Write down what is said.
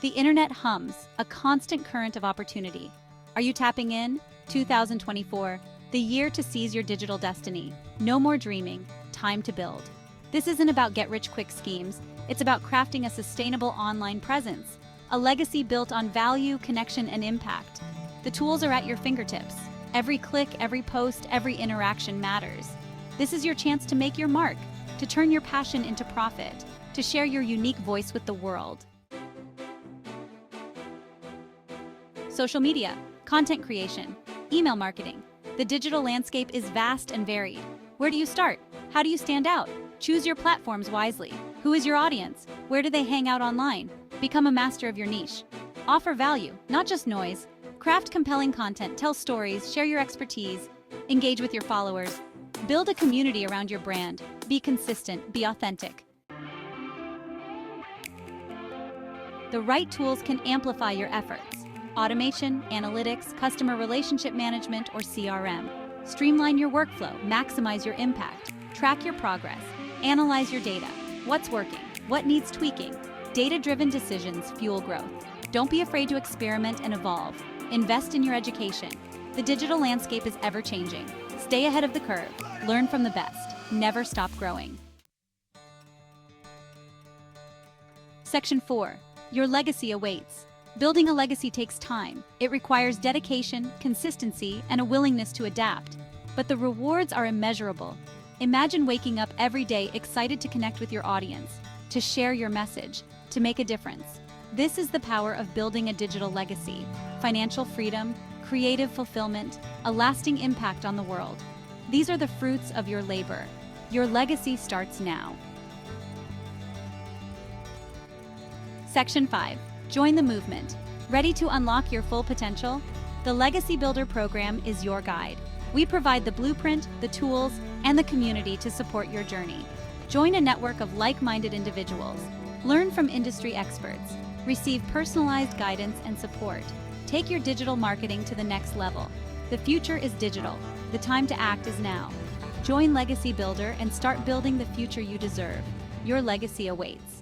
The internet hums, a constant current of opportunity. Are you tapping in? 2024, the year to seize your digital destiny. No more dreaming, time to build. This isn't about get-rich-quick schemes, it's about crafting a sustainable online presence, a legacy built on value, connection, and impact. The tools are at your fingertips. Every click, every post, every interaction matters. This is your chance to make your mark, to turn your passion into profit, to share your unique voice with the world. Social media, content creation, email marketing. The digital landscape is vast and varied. Where do you start? How do you stand out? Choose your platforms wisely. Who is your audience? Where do they hang out online? Become a master of your niche. Offer value, not just noise. Craft compelling content, tell stories, share your expertise, engage with your followers. Build a community around your brand. Be consistent, be authentic. The right tools can amplify your efforts. Automation, analytics, customer relationship management, or CRM. Streamline your workflow, maximize your impact, track your progress, analyze your data. What's working? What needs tweaking? Data-driven decisions fuel growth. Don't be afraid to experiment and evolve. Invest in your education. The digital landscape is ever-changing. Stay ahead of the curve. Learn from the best. Never stop growing. Section 4. Your legacy awaits. Building a legacy takes time. It requires dedication, consistency, and a willingness to adapt. But the rewards are immeasurable. Imagine waking up every day excited to connect with your audience, to share your message, to make a difference. This is the power of building a digital legacy: financial freedom, creative fulfillment, a lasting impact on the world. These are the fruits of your labor. Your legacy starts now. Section 5. Join the movement. Ready to unlock your full potential? The Legacy Builder program is your guide. We provide the blueprint, the tools, and the community to support your journey. Join a network of like-minded individuals. Learn from industry experts. Receive personalized guidance and support. Take your digital marketing to the next level. The future is digital. The time to act is now. Join Legacy Builder and start building the future you deserve. Your legacy awaits.